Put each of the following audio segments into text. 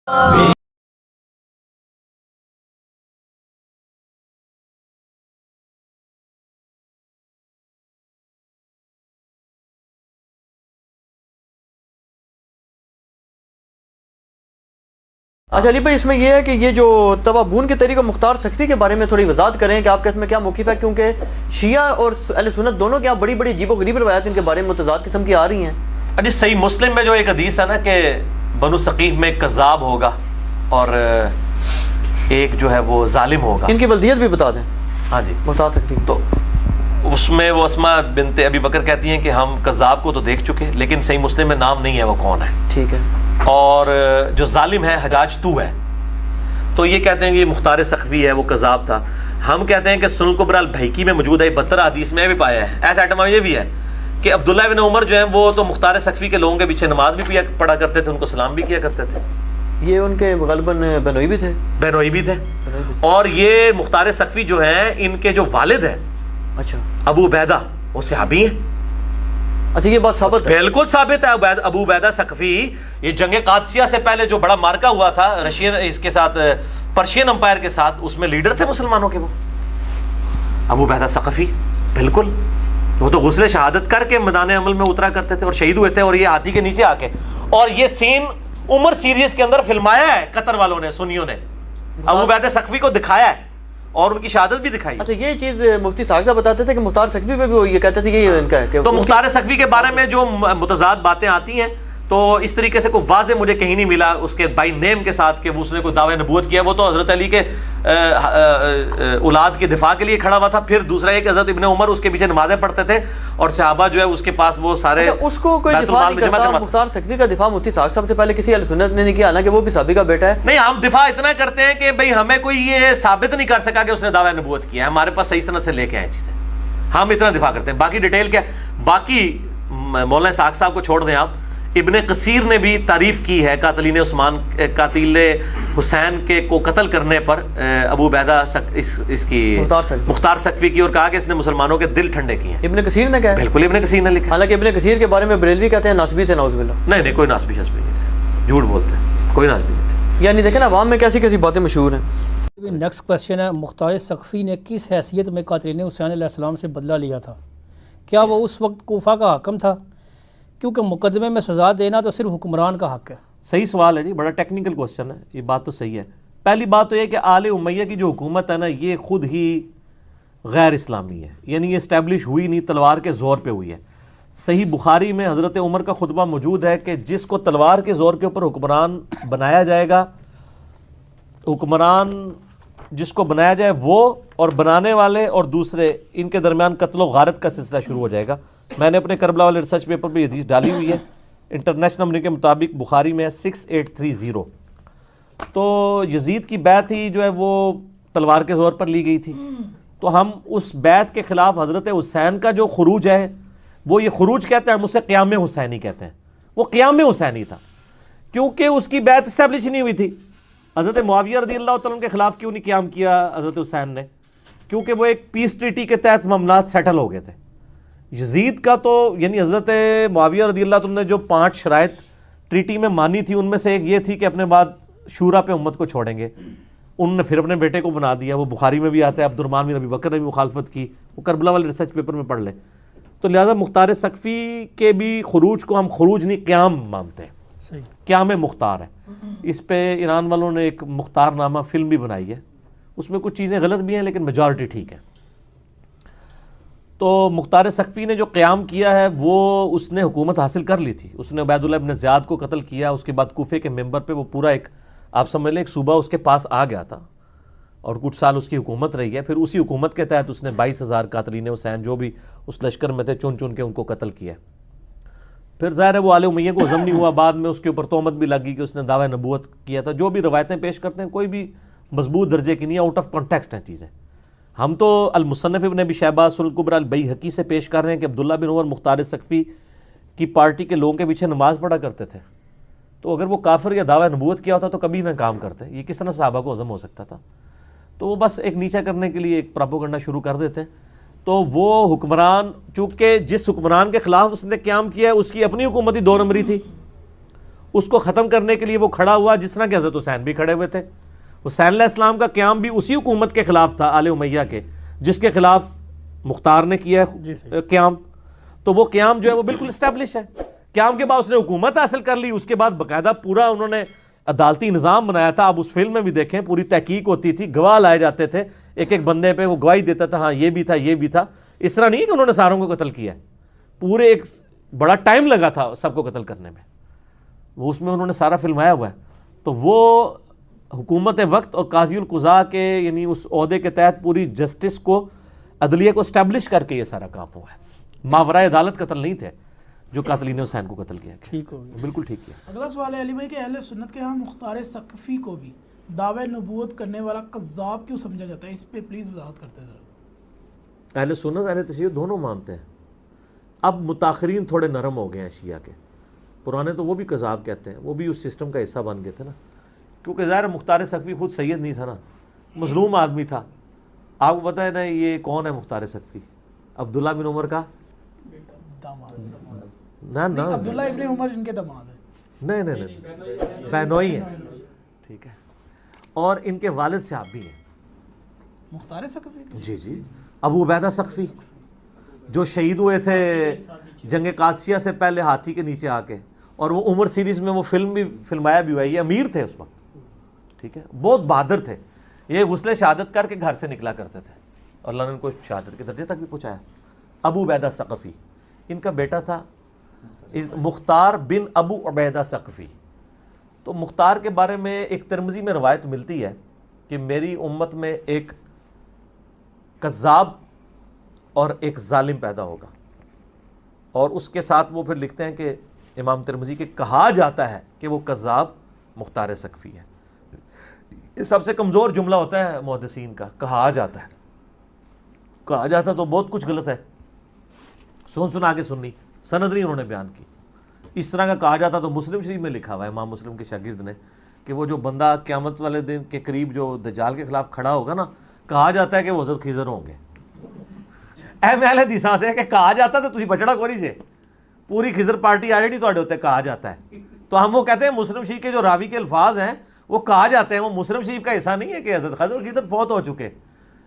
اچھا علی بھائی، اس میں یہ ہے کہ یہ جو توابون کے طریقہ مختار سقفی کے بارے میں تھوڑی وضاحت کریں کہ آپ کا اس میں کیا موقف ہے، کیونکہ شیعہ اور اہل سنت دونوں کے یہاں بڑی بڑی عجیب و غریب روایات ان کے بارے میں متضاد قسم کی آ رہی ہیں. ابھی صحیح مسلم میں جو ایک حدیث ہے نا کہ بنو ثقیف میں ایک کذاب ہوگا اور ایک جو ہے وہ ظالم ہوگا. ان کی بلدیت بھی بتا دیں. ہاں جی، مختار سقفی. تو اس میں وہ اسما بنت ابی بکر کہتی ہیں کہ ہم کذاب کو تو دیکھ چکے لیکن صحیح مسلم میں نام نہیں ہے وہ کون ہے. ٹھیک ہے. اور جو ظالم ہے حجاج تو ہے، تو یہ کہتے ہیں کہ یہ مختار سقفی ہے، وہ کذاب تھا. ہم کہتے ہیں کہ سنن کبری البیہقی میں موجود ہے، 72 حدیث میں بھی پایا ہے. ایسا آئٹم یہ بھی ہے کہ عبداللہ بن عمر جو ہیں وہ تو مختار سقفی کے لوگوں کے پیچھے نماز بھی پڑھا کرتے تھے، ان کو سلام بھی کیا کرتے تھے. یہ ان کے غالباً بنوئی بھی تھے. بنوئی بھی تھے. اور یہ مختار سقفی جو ہیں ان کے جو والد ہیں اچھا ابو عبیدہ، وہ صحابی ہیں. اچھا، یہ بات ثابت ہے؟ بالکل ثابت ہے. ابو عبیدہ ثقفی، یہ جنگ قادسیہ سے پہلے جو بڑا مارکا ہوا تھا رشین اس کے ساتھ، پرشین امپائر کے ساتھ، اس میں لیڈر تھے مسلمانوں کے. وہ ابو عبیدہ ثقفی بالکل، وہ تو غسل شہادت کر کے میدان عمل میں اترا کرتے تھے اور شہید ہوئے تھے. اور یہ ہاتھی کے نیچے آ کے، اور یہ سین عمر سیریز کے اندر فلمایا ہے قطر والوں نے، سنیوں نے ابو عبیدہ ثقفی کو دکھایا ہے اور ان کی شہادت بھی دکھائی. اچھا، یہ چیز مفتی صاحب صاحب بتاتے تھے کہ مختار سقفی پہ بھی وہ یہ کہتے تھے کہ یہ ان کا ہے. تو مختار سقفی کے بارے میں جو متضاد باتیں آتی ہیں تو اس طریقے سے کوئی واضح مجھے کہیں نہیں ملا اس کے بائی نیم کے ساتھ کہ اس نے کوئی دعوی نبوت کیا. وہ تو حضرت علی کے اولاد کے دفاع کے لیے کھڑا ہوا تھا. پھر دوسرا ایک حضرت ابن عمر اس کے پیچھے نمازیں پڑھتے تھے اور صحابہ جو ہے اس کے پاس وہ سارے اس کو کوئی دفاع نہیں کرتا. مختار سقفی کا دفاع مفتی صاحب صاحب سے پہلے کسی اہل سنت نے نہیں کیا، حالانکہ وہ بھی صحابی کا بیٹا ہے. نہیں، ہم دفاع اتنا کرتے ہیں کہ بھئی ہمیں کوئی یہ ثابت نہیں کر سکا کہ اس نے دعوی نبوت کیا ہے. ہمارے پاس صحیح سند سے لے کے آئے چیزیں، ہم اتنا دفاع کرتے ہیں. باقی ڈیٹیل کیا، باقی مولانا اسحاق صاحب کو چھوڑ دیں آپ. ابن کثیر نے بھی تعریف کی ہے قاتلین عثمان، قاتل حسین کے کو قتل کرنے پر ابو عبیدہ اس کی مختار سقفی کی، اور کہا کہ اس نے مسلمانوں کے دل ٹھنڈے کیے ہیں. ابن کثیر نے کہا؟ بالکل ابن کثیر نے لکھا. حالانکہ ابن کثیر کے بارے میں بریلوی کہتے ہیں ناسبی تھے، نعوذ باللہ. نہیں، کوئی ناسبی شسبی نہیں تھے، جھوٹ بولتے ہیں، کوئی ناسبی نہیں تھے. یعنی دیکھیں نا عوام میں کیسی کیسی باتیں مشہور ہیں. نیکسٹ کوشچن ہے، مختار سقفی نے کس حیثیت میں قاتلین حسین علیہ السلام سے بدلہ لیا تھا؟ کیا وہ اس وقت کوفہ کا حاکم تھا؟ کیونکہ مقدمے میں سزا دینا تو صرف حکمران کا حق ہے. صحیح سوال ہے جی، بڑا ٹیکنیکل کوسچن ہے. یہ بات تو صحیح ہے. پہلی بات تو یہ کہ آل امیہ کی جو حکومت ہے نا، یہ خود ہی غیر اسلامی ہے. یعنی یہ اسٹیبلش ہوئی نہیں، تلوار کے زور پہ ہوئی ہے. صحیح بخاری میں حضرت عمر کا خطبہ موجود ہے کہ جس کو تلوار کے زور کے اوپر حکمران بنایا جائے گا، حکمران جس کو بنایا جائے وہ اور بنانے والے اور دوسرے، ان کے درمیان قتل و غارت کا سلسلہ شروع ہو جائے گا. میں نے اپنے کربلا والے ریسرچ پیپر پہ یہ حدیث ڈالی ہوئی ہے. انٹرنیشنل نمبر کے مطابق بخاری میں ہے 6830. تو یزید کی بیعت ہی جو ہے وہ تلوار کے زور پر لی گئی تھی. تو ہم اس بیعت کے خلاف حضرت حسین کا جو خروج ہے، وہ یہ خروج کہتے ہیں، ہم اسے قیام حسینی کہتے ہیں. وہ قیام حسینی تھا کیونکہ اس کی بیعت اسٹیبلش نہیں ہوئی تھی. حضرت معاویہ رضی اللہ تعالیٰ کے خلاف کیوں نہیں قیام کیا حضرت حسین نے؟ کیونکہ وہ ایک پیس ٹریٹی کے تحت معاملات سیٹل ہو گئے تھے. یزید کا تو یعنی حضرت معاویہ رضی اللہ عنہ نے جو 5 شرائط ٹریٹی میں مانی تھی، ان میں سے ایک یہ تھی کہ اپنے بعد شورا پہ امت کو چھوڑیں گے. انہوں نے پھر اپنے بیٹے کو بنا دیا. وہ بخاری میں بھی آتا ہے، عبد الرحمن بن ابی بکر نے بھی مخالفت کی. وہ کربلا والے ریسرچ پیپر میں پڑھ لیں. تو لہذا مختار سقفی کے بھی خروج کو ہم خروج نہیں قیام مانتے ہیں. قیام مختار ہے. اس پہ ایران والوں نے ایک مختار نامہ فلم بھی بنائی ہے. اس میں کچھ چیزیں غلط بھی ہیں لیکن میجارٹی ٹھیک ہے. تو مختار سقفی نے جو قیام کیا ہے وہ اس نے حکومت حاصل کر لی تھی. اس نے عبید اللہ ابن زیاد کو قتل کیا. اس کے بعد کوفے کے ممبر پہ وہ پورا ایک، آپ سمجھ لیں، ایک صوبہ اس کے پاس آ گیا تھا اور کچھ سال اس کی حکومت رہی ہے. پھر اسی حکومت کے تحت اس نے 22,000 قاتلین حسین جو بھی اس لشکر میں تھے چن چن کے ان کو قتل کیا. پھر ظاہر ہے وہ آل امیہ کو ہضم نہیں ہوا. بعد میں اس کے اوپر تہمت بھی لگی کہ اس نے دعوی نبوت کیا تھا. جو بھی روایتیں پیش کرتے ہیں کوئی بھی مضبوط درجے کی نہیں، آؤٹ آف کانٹیکسٹ ہیں چیزیں. ہم تو المصنف ابن ابی شیبہ سنن کبری البیہقی سے پیش کر رہے ہیں کہ عبداللہ بن عمر مختار سقفی کی پارٹی کے لوگوں کے پیچھے نماز پڑھا کرتے تھے. تو اگر وہ کافر یا دعوی نبوت کیا ہوتا تو کبھی نہ کام کرتے. یہ کس طرح صحابہ کو ہضم ہو سکتا تھا؟ تو وہ بس ایک نیچا کرنے کے لیے ایک پراپوگنڈا شروع کر دیتے ہیں. تو وہ حکمران، چونکہ جس حکمران کے خلاف اس نے قیام کیا ہے اس کی اپنی حکومتی 2 نمبری تھی، اس کو ختم کرنے کے لیے وہ کھڑا ہوا جس طرح کہ حضرت حسین بھی کھڑے ہوئے تھے. حسین علیہ السلام کا قیام بھی اسی حکومت کے خلاف تھا آل امیہ کے, جس کے خلاف مختار نے کیا ہے قیام. تو وہ قیام جو ہے وہ بالکل اسٹیبلش ہے. قیام کے بعد اس نے حکومت حاصل کر لی, اس کے بعد باقاعدہ پورا انہوں نے عدالتی نظام بنایا تھا. آپ اس فلم میں بھی دیکھیں پوری تحقیق ہوتی تھی, گواہ لائے جاتے تھے, ایک ایک بندے پہ وہ گواہی دیتا تھا, ہاں یہ بھی تھا یہ بھی تھا. اس طرح نہیں کہ انہوں نے ساروں کو قتل کیا, پورے ایک بڑا ٹائم لگا تھا سب کو قتل کرنے میں, وہ اس میں انہوں نے سارا فلمایا ہوا ہے. تو وہ حکومت وقت اور قاضی القضاء کے یعنی اس عہدے کے تحت پوری جسٹس کو, عدلیہ کو اسٹیبلش کر کے یہ سارا کام ہوا ہے. ماورائے عدالت قتل نہیں تھے جو قاتلین حسین کو قتل کیا. ٹھیک ہو گیا, بالکل ٹھیک کیا. اگلا سوال ہے علی بھائی کہ اہل سنت کے ہاں مختار ثقفی کو بھی دعوی نبوت کرنے والا قذاب کیوں سمجھا جاتا ہے, اس پہ پلیز وضاحت کرتے ذرا. اہل سنت اہل تشیع دونوں مانتے ہیں. اب متاخرین تھوڑے نرم ہو گئے ہیں شیعہ کے, پرانے تو وہ بھی قذاب کہتے ہیں, وہ بھی اس سسٹم کا حصہ بن گئے تھے نا, کیونکہ ظاہر مختار ثقفی خود سید نہیں تھا نا, مظلوم آدمی تھا. آپ کو پتہ ہے نا یہ کون ہے مختار ثقفی؟ عبداللہ بن عمر کا نہ عبداللہ ابن عمر ان کے داماد ہیں. نہیں بہنوئی ہیں, ٹھیک ہے, اور ان کے والد صاحب بھی ہیں مختار ثقفی. جی ابو عبیدہ ثقفی جو شہید ہوئے تھے جنگ قادسیہ سے پہلے ہاتھی کے نیچے آ کے, اور وہ عمر سیریز میں وہ فلم بھی فلمایا بھی ہوا ہے. یہ امیر تھے اس وقت, ٹھیک ہے, بہت بہادر تھے. یہ غسل شہادت کر کے گھر سے نکلا کرتے تھے, اور اللہ نے ان کو شہادت کے درجے تک بھی پہنچایا. ابو عبیدہ ثقفی, ان کا بیٹا تھا مختار بن ابو عبیدہ ثقفی. تو مختار کے بارے میں ایک ترمذی میں روایت ملتی ہے کہ میری امت میں ایک کذاب اور ایک ظالم پیدا ہوگا, اور اس کے ساتھ وہ پھر لکھتے ہیں کہ امام ترمذی کے کہا جاتا ہے کہ وہ کذاب مختار ثقفی ہے. یہ سب سے کمزور جملہ ہوتا ہے محدثین کا, کہا جاتا ہے. کہا جاتا تو بہت کچھ غلط ہے, سنا کے سننی, سند نہیں انہوں نے بیان کی. اس طرح کا کہا جاتا تو مسلم شریف میں لکھا ہوا ہے امام مسلم کے شاگرد نے کہ وہ جو بندہ قیامت والے دن کے قریب جو دجال کے خلاف کھڑا ہوگا نا, کہا جاتا ہے کہ وہ حضرت خضر ہوں گے. اہم اہل حدیثاں سے کہ کہا جاتا تو تسی بچڑا کوئی نہیں جے, پوری خضر پارٹی آ جڑی تواڈے اوتے کہا جاتا ہے. تو ہم وہ کہتے ہیں مسلم شریف کے جو راوی کے الفاظ ہیں وہ کہا جاتے ہیں, وہ مسلم شریف کا حصہ نہیں ہے کہ حضرت خضر فوت ہو چکے.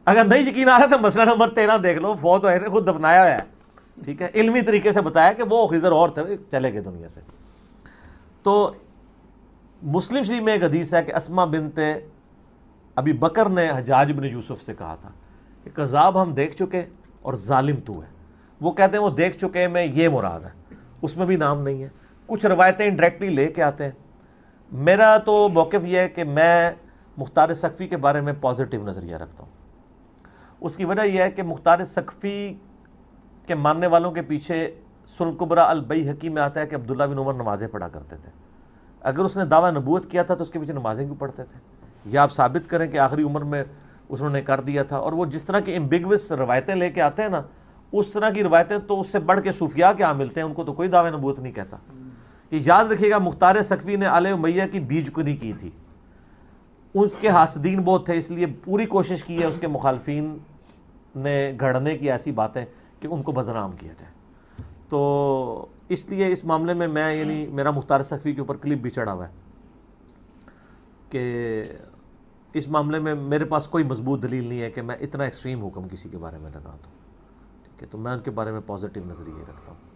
اگر نہیں یقین آ رہا تو مسئلہ نمبر 13 دیکھ لو, فوت ہوئے خود دفنایا ہوا ہے, ٹھیک ہے, علمی طریقے سے بتایا کہ وہ خضر اور تھے, چلے گئے دنیا سے. تو مسلم شریف میں ایک حدیث ہے کہ اسما بنت ابی بکر نے حجاج بن یوسف سے کہا تھا کہ کذاب ہم دیکھ چکے اور ظالم تو ہے. وہ کہتے ہیں وہ دیکھ چکے میں یہ مراد ہے, اس میں بھی نام نہیں ہے. کچھ روایتیں انڈائریکٹلی لے کے آتے ہیں. میرا تو موقف یہ ہے کہ میں مختار ثقفی کے بارے میں پازیٹیو نظریہ رکھتا ہوں. اس کی وجہ یہ ہے کہ مختار ثقفی کے ماننے والوں کے پیچھے سنن کبریٰ البیہقی میں آتا ہے کہ عبداللہ بن عمر نمازیں پڑھا کرتے تھے. اگر اس نے دعویٰ نبوت کیا تھا تو اس کے پیچھے نمازیں کیوں پڑھتے تھے؟ یا آپ ثابت کریں کہ آخری عمر میں اس نے کر دیا تھا. اور وہ جس طرح کی ایمبیگوس روایتیں لے کے آتے ہیں نا, اس طرح کی روایتیں تو اس سے بڑھ کے صوفیاء کے ملتے ہیں, ان کو تو کوئی دعویٰ نبوت نہیں کہتا. یہ یاد رکھیے گا مختار ثقفی نے آل امیہ کی بیج کنی کی تھی, اس کے حاسدین بہت تھے, اس لیے پوری کوشش کی ہے اس کے مخالفین نے گھڑنے کی ایسی باتیں کہ ان کو بدنام کیا جائے. تو اس لیے اس معاملے میں یعنی میرا مختار ثقفی کے اوپر کلپ بھی چڑھا ہوا ہے کہ اس معاملے میں میرے پاس کوئی مضبوط دلیل نہیں ہے کہ میں اتنا ایکسٹریم حکم کسی کے بارے میں لگا دوں, ٹھیک ہے. تو میں ان کے بارے میں پازیٹیو نظریہ رکھتا ہوں.